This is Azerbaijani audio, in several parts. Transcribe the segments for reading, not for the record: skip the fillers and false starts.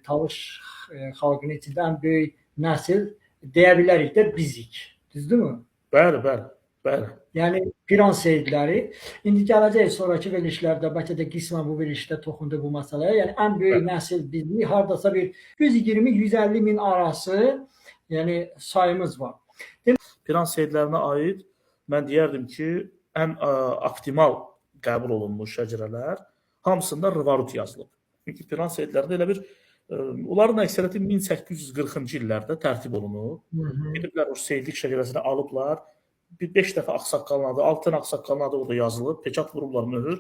Talış xalqının içində ən böyük nəsil deyə bilərik də bizik. Düzdürmü? Bəli, bəli, bəli. Yəni Piran Seyidləri. İndi gələcək sonraki verilişlərdə, bəlkə də qismən bu verilişdə toxundu bu məsələyə. Yəni ən böyük nəsil bizik hardasa bir 120-150 min arası yəni sayımız var. Piran Seyidlərinə aid mən deyərdim ki, ən optimal qəbul olunmuş şəcərələr hamısında Rıvarut yazılıb. Çünki Piran Seyidlərində elə bir onların əksəriyyəti 1840-cı illərdə tərtib olunub. Gediblər o Seyidlik şəcərəsini alıblar. Bir 5 dəfə ağsaqqalın adı, 6 dənə ağsaqqalın adı orada yazılıb, peçat vurublar, möhür.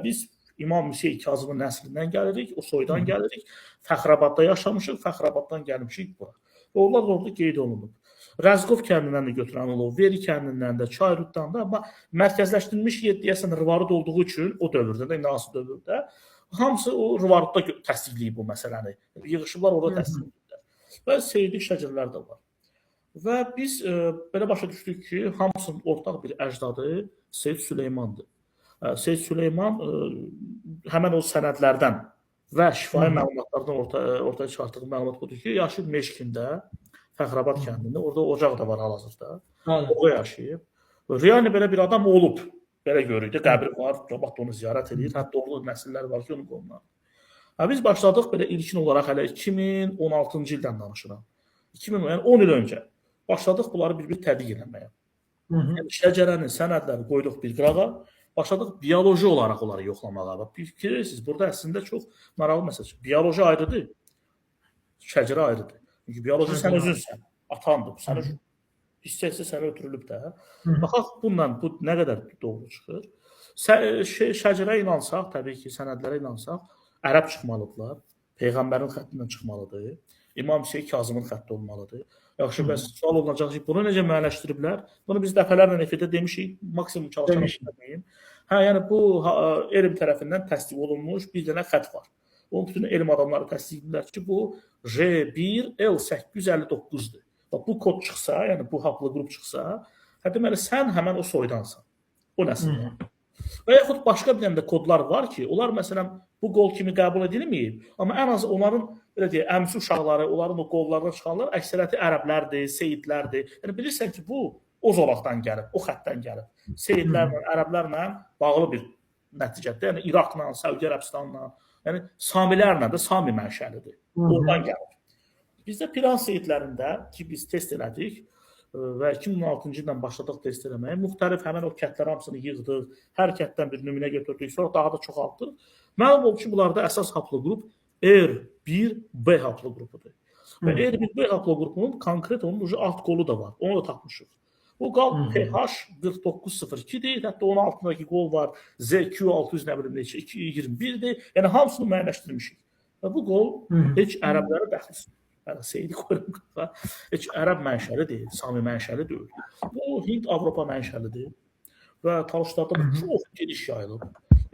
Biz İmam Hüseyn Kazımın nəslindən gəlirik, o soydan gəlirik. Fəxrabadda yaşamışıq, Fəxrabaddan gəlmişik bura. Onlar orada qeyd olunub. Rəzqov kəndindən də götürən olub, Veri kəndindən də, Çayrutdan da, amma mərkəzləşdirilmiş yer deyəsən Rıvarut olduğu üçün o dövrdə də, indi hansı dövrdə hamısı o Rıvarutda təsdiqləyib bu məsələni. Yığışıblar, orada təsdiqləyiblər. Və seyidlik şəcərələr də var. Və biz belə başa düşdük ki, hamısının ortaq bir əcdadı Seyid Süleymandır. Seyid Süleyman həmən o sənədlərdən və şifahi məlumatlardan ortaya çıxartdığı məlumat budur ki, yaşayıb Meşkində, Fəxrabad kəndində, orada ocaq da var hal-hazırda. O yaşayıb. Yəni belə bir adam olub. Belə görürük də, qəbri var, cəmaət onu ziyarət edir. Hətta orada nəsillər var ki, onu qoyurlar. Biz başladıq belə ilkin olaraq hələ 2016-cı ildən danışıram. 10 il öncə başladıq bunları bir-bir tədqiq etməyə. Yəni şəcərənin sənədləri qoyduq bir qırağa, başladıq bioloji olaraq onları yoxlamağa. Bilirsiniz, burada əslində çox maraqlı məsələ. Bioloji ayrıdır, şəcərə ayrıdır. Çünki bioloji sən özünsən, atandır, bu sənə hissəsi sənə ötürülüb də. Baxaq, bundan bu nə qədər doğru çıxır. Şəcərə inansaq, təbii ki, sənədlərə inansaq, ərəb çıxmalıdırlar, Peyğəmbərin xəttindən çıxmalıdır, İmam Hüseyn Kazımın xətti olmalıdır. Yaxşı, bəs sual olunacaq ki, bunu necə müəyyənləşdiriblər? Bunu biz dəfələrlə efirdə demişik, maksimum çalışmışıq. Yəni bu elm tərəfindən təsdiq olunmuş bir dənə xətt var. O bütün elm adamları təsdiqləyirlər ki, bu J1L859-dur. Bu kod çıxsa, yəni bu haplı qrup çıxsa, deməli sən həmən o soydansan, o nəsildən. Və yaxud başqa bir dənə də kodlar var ki, onlar məsələn bu qol kimi qəbul edilməyib, amma ən azı onların belə deyək, əmsi uşaqları, onların o qollardan çıxanlar əksəriyyəti ərəblərdir, seyidlərdir. Yəni bilirsən ki, bu o zolaqdan gəlib, o xəttdən gəlib. Seyidlərlə, ərəblərlə bağlı bir nəticədir. Yəni İraqla, Səudiyyə Ərəbistanla, yəni Samilərlə də Sami mənşəlidir. Oradan gəlib. Bizdə Piran Seyidlərində ki, biz test elədik və 2016-cı ildən başladıq test eləməyə. Müxtəlif həmən o kətlər hamısını yığdıq, hər kətdən bir nümunə götürdük, sonra daha da çoxaltdıq. Məlum oldu ki, bunlarda əsas haplı qrup R1B haplı qrupudur. Və R1B haplı qrupunun konkret onun alt qolu da var, onu da tapmışıq. Bu qal PH4902-dir, hətta onun altındakı qol var ZQ600 nə bilim neçə, 221-dir. Yəni hamısını müəyyənləşdirmişik. Və bu qol heç ərəblərə dəxilsin. Yəni Seyidi qoyurum qafa. Heç ərəb mənşəli deyil, Sami mənşəli deyil. Bu Hind-Avropa mənşəlidir və talışlarda çox geniş yayılıb.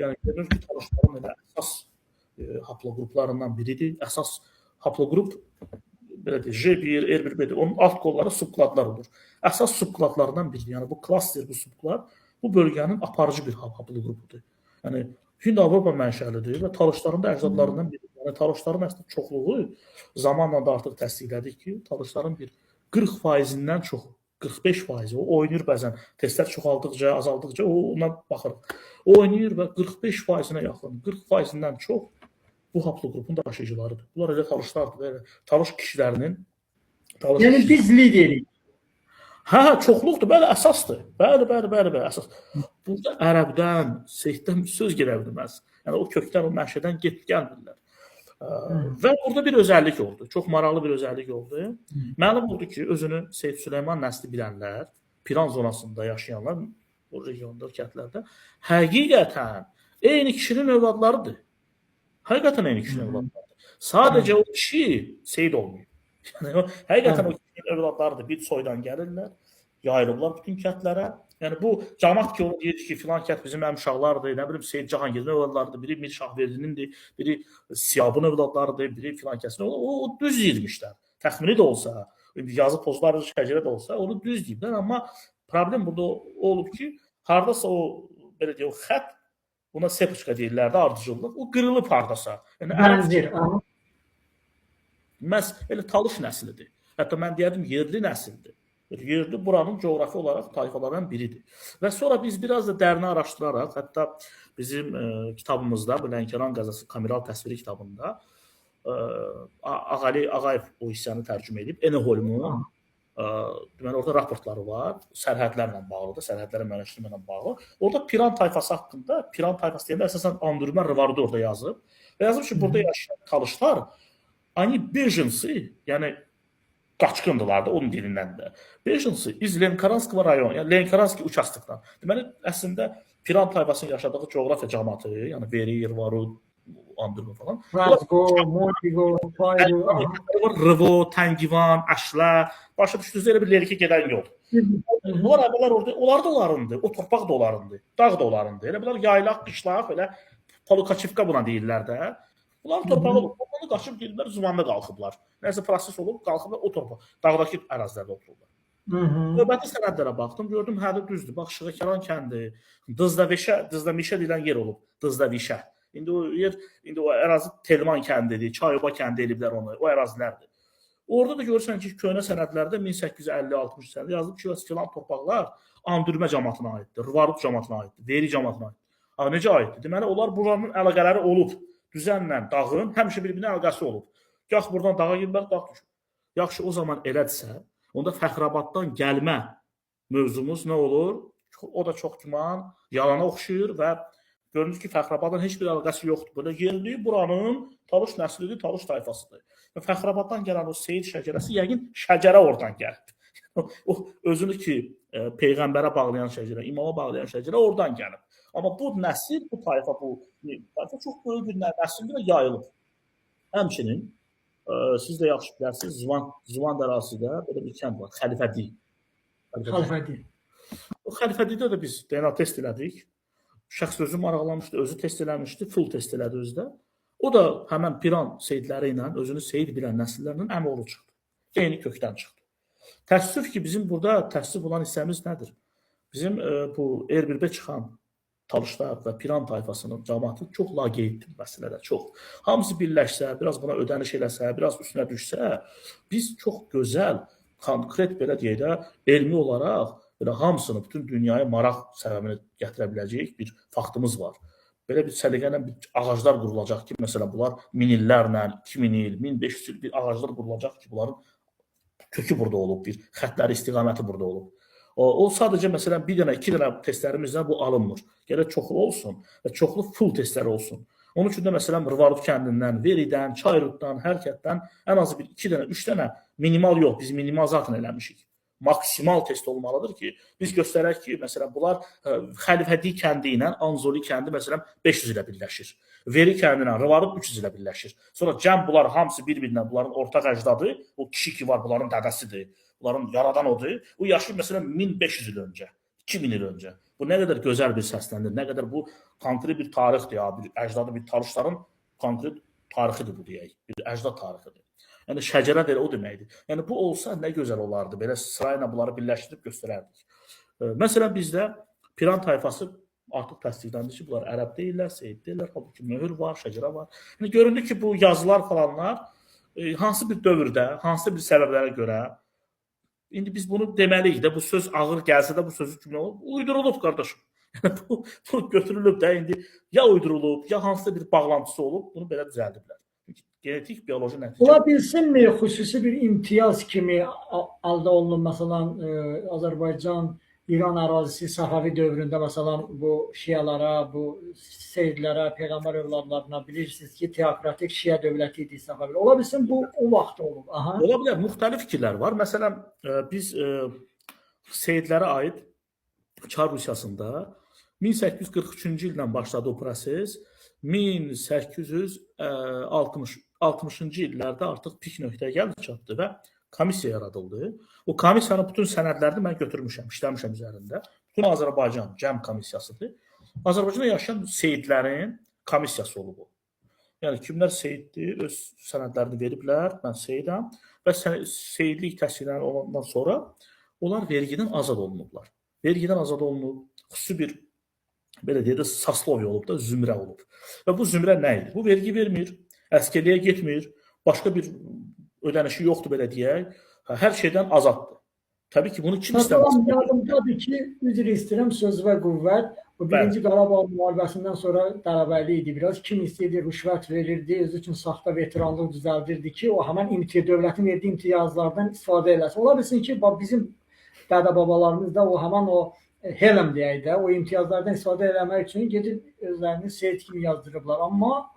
Yəni görünür ki, talışların elə əsas haplı qruplarından biridir. Əsas haplı qrup belə deyək, J1, R1B-dir. Onun alt qolları subkladlar olur. Əsas subkladlarından biridir. Yəni bu klaster, bu subklad bu bölgənin aparıcı bir haplı qrupudur. Yəni Hind-Avropa mənşəlidir və talışların da əcdadlarından biridir. Yəni talışların əslində çoxluğu zamanla da artıq təsdiqlədik ki, talışların bir 40%-dən çoxu, 45% o oynayır bəzən. Testlər çoxaldıqca, azaldıqca ona baxırıq. O oynayır və 45%-nə yaxın, 40%-dən çox bu haplı qrupun daşıyıcılarıdır. Bunlar elə talışlardır, elə talış kişilərinin. Yəni biz liderik. Hə, çoxluqdur, bəli, əsasdır. Bəli, əsas. Burada ərəbdən, seyiddən söz gedə bilməz. Yəni o kökdən, o mənşədən gəlmirlər. Və burada bir özəllik oldu. Çox maraqlı bir özəllik oldu. Məlum oldu ki, özünü Seyid Süleyman nəsli bilənlər, Piran zonasında yaşayanlar, o regionda, kətlərdə, həqiqətən eyni kişinin övladlarıdır. Həqiqətən eyni kişinin övladlarıdır. Sadəcə o kişi Seyid olmuyor. Yəni, həqiqətən o kişinin övladlarıdır. Bir soydan gəlirlər, yayılıblar bütün kətlərə. Yəni bu cəmaət ki, onu deyir ki, filan kət bizim uşaqlardır, nə bilim Seyid Cahangirin övladlarıdır, biri Mir Şahverdinindir, biri Siyabın övladlarıdır, biri filan kəsin. O düz deyilmişlər. Təxmini də olsa, yazı pozlar şəcərə də olsa, onu düz deyiblər. Amma problem burada olub ki, hardasa o belə deyək, o xətt, buna sepuçka deyirlər də, ardıcıllıq, o qırılıb hardasa. Yəni Bənzir. məhz elə Talış nəslidir. Hətta mən deyərdim yerli nəsildir. Yerli buranın coğrafi olaraq tayfalardan biridir. Və sonra biz biraz da dərinə araşdıraraq, hətta bizim kitabımızda, bu Lənkəran qəzası kameral təsviri kitabında Ağali Ağayev o hissəni tərcümə edib. Enoholmun deməli orada raportları var, sərhədlərlə bağlıdır, sərhədlərə müəyyənləşdirməklə bağlı. Orada Piran tayfası haqqında, Piran tayfası deyəndə əsasən Andurman Rıvarudu orada yazıb. Və yazıb ki, burada yaşayan talışlar ani bejinsi, yəni qaçqındılar da onun dilindən də. Bejinsi iz Lenkaranskого rayon, yəni Lenkaranski участокdan. Deməli əslində Piran tayfasının yaşadığı coğrafiya cəmiyyəti, yəni Veri, Rıvarud, Andurman falan. Razgo, Montigo, Payru, Rıvo, Təngivan, Əşlə, başa düşdünüz elə bir lerikə gedən yol. Bunlar əvvəllər orada, onlar da onlarındır, o torpaq da onlarındır, dağ da onlarındır. Elə bunlar yaylaq, qışlaq, elə Polukaçivka buna deyirlər də. Bunlar torpağı olub, onları qaçıb deyirlər, Zuvanda qalxıblar. Nəsə proses olub, qalxıblar o torpaq, dağdakı ərazilərdə otururlar. Növbəti sənədlərə baxdım, gördüm, hələ düzdür. Bax, Şığıkaran kəndi, Dızdamişə deyilən yer olub, Dızdamişə. İndi o yer, indi o ərazi Telman kəndidir, Çayoba kəndi eliblər onu, o ərazilərdir. Orada da görürsən ki, köhnə sənədlərdə 1850-60 sənədə yazılıb ki, filan torpaqlar Andurmə cəmiyyətinə aiddir, Rıvarud cəmiyyətinə aiddir, Veri cəmiyyətinə aiddir. Necə aiddir? Deməli, onlar buranın əlaqələri olub. Düzənlə dağın həmişə bir-birinə əlaqəsi olub. Gah buradan dağa girmək, dağ düşür. Yaxşı, o zaman elədirsə, onda Fəxrabaddan gəlmə mövzumuz nə olur? O da çox güman, yalana oxşuyur və görünür ki, Fəxrabaddan heç bir əlaqəsi yoxdur. Belə yerli buranın Talış nəslidir, Talış tayfasıdır. Və Fəxrabaddan gələn o Seyid şəcərəsi yəqin şəcərə oradan gəlib. O özünü ki, peyğəmbərə bağlayan şəcərə, imama bağlayan şəcərə oradan gəlib. Amma bu nəsil, bu tayfa çox böyük bir nəsildir və yayılıb. Həmçinin, siz də yaxşı bilərsiniz, Zivan ərazisidə belə bir kənd var, Xəlifədi. O Xəlifədidə də biz DNA test elədik. Şəxs özü maraqlanmışdı, özü test eləmişdi, full test elədi özü də. O da həmən Piran seyidləri ilə, özünü seyid bilən nəsillərlə əmi oğlu çıxdı. Eyni kökdən çıxdı. Təəssüf ki, bizim burada təəssüf olan hissəmiz nədir? Bizim bu Erbilbə çıxan Talışlar və Piran tayfasının cəmiyyəti çox laqeyddir məsələdə, çox. Hamısı birləşsə, biraz buna ödəniş eləsə, biraz üstünə düşsə, biz çox gözəl, konkret belə deyək də, elmi olaraq belə hamısını, bütün dünyaya maraq səbəbini gətirə biləcək bir faktımız var. Belə bir səliqəylə bir ağaclar qurulacaq ki, məsələn, bunlar 1000 illərlə, 2000 il, 1500 il bir ağaclar qurulacaq ki, bunların kökü burada olub, bir xətləri, istiqaməti burada olub. O sadəcə məsələn bir dənə, iki dənə testlərimizdən bu alınmır. Gərək çoxlu olsun və çoxlu full testlər olsun. Onun üçün də məsələn Rıvarud kəndindən, Veridən, Çayrutdan, Hərkətdən ən azı bir iki dənə, üç dənə minimal yox, biz minimal zaten eləmişik. Maksimal test olmalıdır ki, biz göstərək ki, məsələn bunlar Xəlifədi kəndi ilə Anzoli kəndi məsələn 500 ilə birləşir. Veri kəndi ilə Rıvarud 300 ilə birləşir. Sonra cəm bunlar hamısı bir-birindən bunların ortaq əcdadı, o kişi ki var bunların dədəsidir. Bunların yaradan odur. O yaşlı məsələn 1500 il öncə, 2000 il öncə. Bu nə qədər gözəl bir səsləndir, nə qədər bu konkret bir tarixdir ya, bir əcdadı, bir talışların konkret tarixidir bu deyək, bir əcdad tarixidir. Yəni şəcərə də o deməkdir. Yəni bu olsa nə gözəl olardı. Belə sırayla bunları birləşdirib göstərərdik. Məsələn bizdə Piran tayfası artıq təsdiqləndi ki, bunlar ərəb deyirlər, seyid deyirlər, halbuki möhür var, şəcərə var. Yəni göründü ki, bu yazılar falanlar hansı bir dövrdə, hansı bir səbəblərə görə indi biz bunu deməliyik də, bu söz ağır gəlsə də bu sözü kimi olub, uydurulub qardaşım. Yəni bu götürülüb də indi ya uydurulub, ya hansısa bir bağlantısı olub, bunu belə düzəldiblər. Genetik bioloji nəticə. Ola bilsinmi xüsusi bir imtiyaz kimi əldə olunub məsələn Azərbaycan, İran ərazisi Səfəvi dövründə məsələn bu şialara, bu seyidlərə, peyğəmbər övladlarına bilirsiniz ki, teokratik şia dövləti idi Səfəvi. Ola bilsin bu o vaxt olub. Aha. Ola bilər, müxtəlif fikirlər var. Məsələn, biz seyidlərə aid Çar Rusiyasında 1843-cü ildən başladı o proses. 1860-cı illərdə artıq pik nöqtəyə gəldi çatdı və komissiya yaradıldı. O komissiyanın bütün sənədlərini mən götürmüşəm, işləmişəm üzərində. Bütün Azərbaycan cəm komissiyasıdır. Azərbaycanda yaşayan seyidlərin komissiyası olub o. Yəni kimlər seyiddir, öz sənədlərini veriblər, mən seyidəm və seyidlik təsdiqlənən olandan sonra onlar vergidən azad olunublar. Vergidən azad olunub, xüsusi bir belə deyək də saslovya olub da, zümrə olub. Və bu zümrə nə idi? Bu vergi vermir, əskərliyə getmir, başqa bir ödənişi yoxdur belə deyək. Hər şeydən azaddır. Təbii ki, bunu kim istəməz? Salam yadımdadır ki, üzr istəyirəm, söz və qüvvət. O Bəli. birinci Qarabağ müharibəsindən sonra tələbəli idi biraz. Kim istəyirdi, rüşvət verirdi, özü üçün saxta veteranlıq düzəldirdi ki, o həmin dövlətin verdiyi imtiyazlardan istifadə eləsin. Ola bilsin ki, bizim dədə-babalarımız da o həmin o helm deyək də, o imtiyazlardan istifadə eləmək üçün gedib özlərini Seyid kimi yazdırıblar. Amma,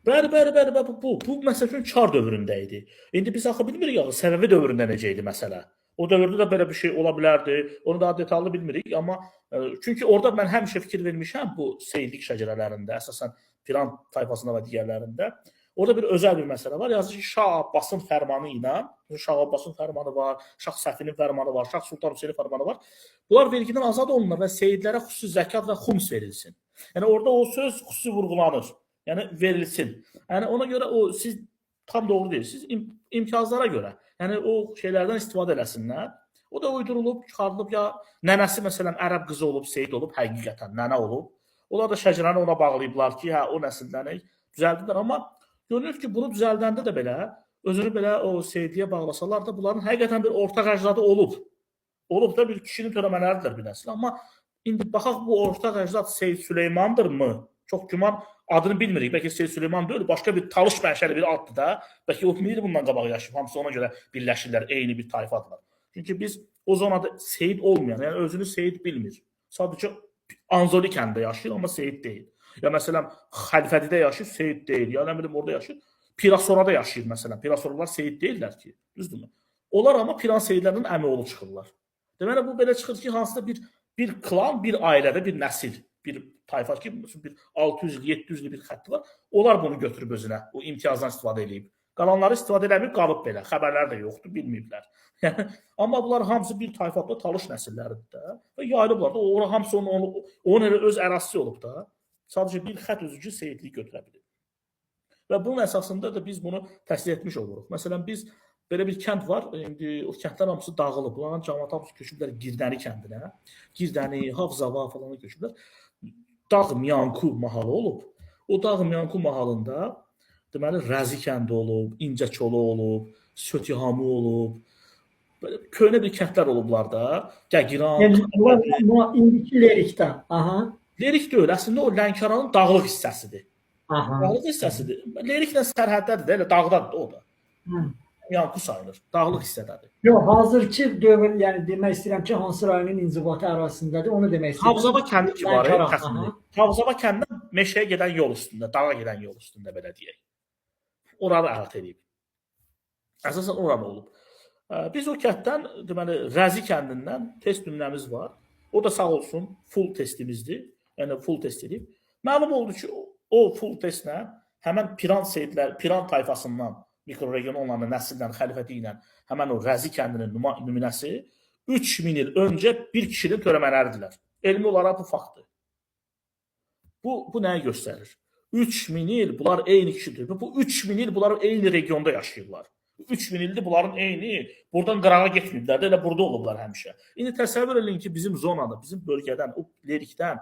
Bəli, bu məsəl üçün Çar dövründə idi. İndi biz axı bilmirik axı Səfəvi dövründə necə idi məsələ. O dövrdə də belə bir şey ola bilərdi. Onu daha detallı bilmirik, amma çünki orada mən həmişə fikir vermişəm bu seyidlik şəcərələrində, əsasən Piran tayfasında və digərlərində. Orada bir özəl bir məsələ var. Yazır ki, Şah Abbasın fərmanı ilə, Şah Abbasın fərmanı var, Şah Səfinin fərmanı var, Şah Sultan Hüseynin fərmanı var. Bunlar vergidən azad olunur və seyidlərə xüsusi zəkat və xums verilsin. Yəni orada o söz xüsusi vurğulanır. Yəni verilsin. Yəni ona görə o siz tam doğru deyirsiniz. İmtiyazlara görə. Yəni o şeylərdən istifadə eləsinlər. O da uydurulub, çıxarılıb ya nənəsi məsələn ərəb qızı olub, seyid olub, həqiqətən nənə olub. Onlar da şəcərəni ona bağlayıblar ki, hə o nəsildən düzəldilər, amma görünür ki, bunu düzəldəndə də belə özünü belə o seyidliyə bağlasalar da bunların həqiqətən bir ortaq əcdadı olub. Olub da bir kişinin törəmələridir bir nəsil. Amma indi baxaq bu ortaq əcdad Seyid Süleymandırmı? Çox güman adını bilmirik. Bəlkə Seyid Süleyman deyil, başqa bir Talış mənşəli bir addır da. Bəlkə o bilir bundan qabaq yaşayıb. Hamısı ona görə birləşirlər, eyni bir tayfadılar. Çünki biz o zonada Seyid olmayan, yəni özünü Seyid bilmir. Sadəcə Anzoli kəndində yaşayır, amma Seyid deyil. Ya məsələn Xəlfədidə yaşayır, Seyid deyil. Ya nə bilim orada yaşayır. Pirasorada yaşayır məsələn. Pirasorlar Seyid deyirlər ki, düzdürmü? Onlar amma Piran Seyidlərinin əmi oğlu çıxırlar. Deməli bu belə çıxır ki, hansısa bir klan, bir ailədə bir nəsil, bir tayfa ki, bir 600 il, 700 il bir xətti var. Onlar bunu götürüb özünə, o imtiyazdan istifadə edib. Qalanları istifadə eləməyib, qalıb belə. Xəbərlər də yoxdur, bilməyiblər. Yəni, amma bunlar hamısı bir tayfada Talış nəsilləridir də və yayılıblar da. Ora hamısı onun elə öz ərazisi olub da. Sadəcə bir xətt üzücü seyidliyi götürə bilir. Və bunun əsasında da biz bunu təsdiq etmiş oluruq. Məsələn, biz belə bir kənd var. İndi o kəndlər hamısı dağılıb. Bunların cəmiyyət hamısı köçüblər Girdəni kəndinə. Girdəni, Havzava falan köçüblər. Dağ Miyanku mahalı olub. O Dağ Miyanku mahalında deməli Rəzi kəndi olub, İncəçolu olub, Sötihamı olub. Belə köhnə bir kəndlər olublar da. Gəgiran. Yəni indiki Lerikdə. Lerik deyil, əslində o Lənkəranın dağlıq hissəsidir. Dağlıq hissəsidir. Leriklə sərhəddədir də, elə dağdadır o da. Miyanku sayılır. Dağlıq hissədədir. Yox, hazırki dövr, yəni demək istəyirəm ki, hansı rayonun inzibati ərazisindədir, onu demək istəyirəm. Havzava kəndi ki var, təxminən. Havzava kəndindən meşəyə gedən yol üstündə, dağa gedən yol üstündə belə deyək. Oranı əhatə edib. Əsasən oranı olub. Biz o kənddən, deməli, Rəzi kəndindən test nümunəmiz var. O da sağ olsun full testimizdir. Yəni full test edib. Məlum oldu ki, o full testlə həmən Piran seyidlər, Piran tayfasından mikroregion olanın nəsildən, xəlifəti ilə həmən o Rəzi kəndinin nümunəsi 3000 il öncə bir kişinin törəmələridirlər. Elmi olaraq bu faktdır. Bu nəyi göstərir? 3000 il bunlar eyni kişidir. Bu 3000 il bunlar eyni regionda yaşayırlar. 3000 ildir bunların eyni buradan qırağa getməyiblər də, elə burada olublar həmişə. İndi təsəvvür edin ki, bizim zonada, bizim bölgədən, o Lerikdən,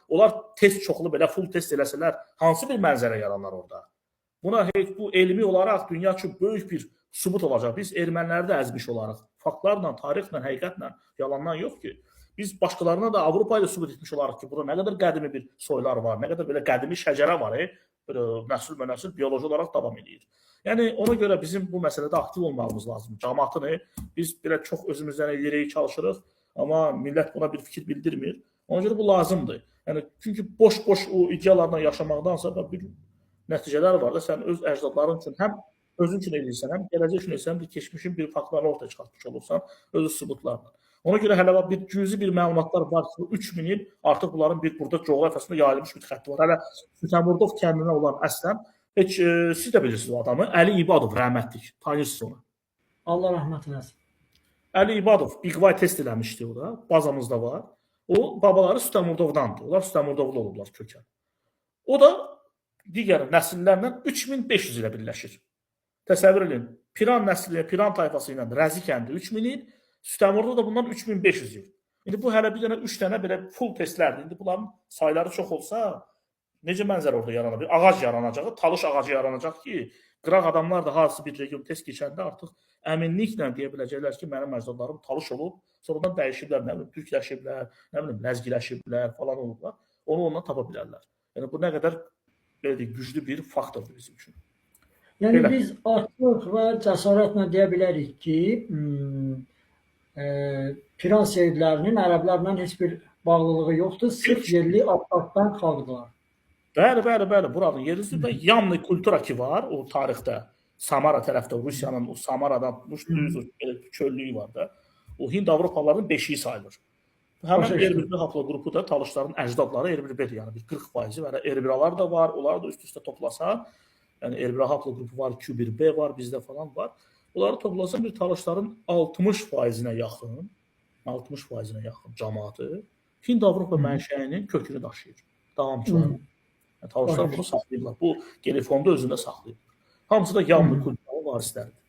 onlar test çoxlu belə full test eləsələr, hansı bir mənzərə yaranar orada? Buna bu elmi olaraq dünya üçün böyük bir sübut olacaq. Biz erməniləri də əzmiş olaraq, faktlarla, tarixlə, həqiqətlə, yalandan yox ki. Biz başqalarına da Avropayı da sübut etmiş olaraq ki, burada nə qədər qədimi bir soylar var, nə qədər belə qədimi şəcərə var, nəsil bioloji olaraq davam edir. Yəni ona görə bizim bu məsələdə aktiv olmağımız lazım. Cəmaatını biz belə çox özümüzdən eləyirik, çalışırıq, amma millət buna bir fikir bildirmir. Ona görə bu lazımdır. Yəni çünki boş-boş o ideyalarla yaşamaqdansa bir nəticələr var da, sən öz əcdadların üçün həm özün üçün eləyirsən, həm gələcək üçün eləyirsən, bir keçmişin bir faktlarını ortaya çıxartmış olursan, özü sübutlarla. Ona görə hələ bir cüzi bir məlumatlar var ki, 3000 il artıq bunların bir burada coğrafiyasında yayılmış bir xətti var. Hələ Sütəmurdov kəndinə olan əslən, heç siz də bilirsiniz o adamı, Əli İbadov rəhmətlik, tanıyırsınız onu. Allah rəhmət eləsin. Əli İbadov Biqvay test eləmişdi o da, bazamızda var. O babaları Sütəmurdovdandır. Onlar Sütəmurdovlu olublar kökən. O da digər nəsillərlə 3500 ilə birləşir. Təsəvvür edin, Piran nəsli, Piran tayfası ilə Rəzi kəndi 3000 il, Sütəmurda da bundan 3500 il. İndi bu hələ bir dənə 3 dənə belə full testlərdir. İndi bunların sayları çox olsa, necə mənzərə orada yaranır? Bir ağac yaranacağı, talış ağacı yaranacaq ki, qıraq adamlar da hansı bir region test keçəndə artıq əminliklə deyə biləcəklər ki, mənim əcdadlarım talış olub, sonradan dəyişiblər, nə bilim, türkləşiblər, nə bilim, ləzgiləşiblər falan olublar. Onu ondan tapa bilərlər. Yəni bu nə qədər belə deyək, güclü bir faktordur bizim üçün. Yəni Belə. biz açıq və cəsarətlə deyə bilərik ki, Piran Seyidlərinin ərəblərlə heç bir bağlılığı yoxdur, sırf yerli Abxazdan xalqdırlar. Bəli. Buranın yerlisi və Yamni kultura ki var o tarixdə. Samara tərəfdə Rusiyanın o Samaradan tutmuş düz belə çöllüyü var da. O Hind Avropalıların beşiyi sayılır. Həmin Erbil haplogrupu da Talışların əcdadları Erbil yəni bir 40% və Erbilalar da var. Onlar da üst-üstə toplasa, yəni Erbil haplogrupu var, Q1B var, bizdə falan var. Bunları toplasa bir Talışların 60%-nə yaxın, 60%-nə yaxın cəmaatı Hind Avropa mənşəyinin kökünü daşıyır. Davamçılar. Talışlar bunu saxlayırlar. Bu genefonda özündə saxlayır. Hamısı da Yamni kulturu varisləridir.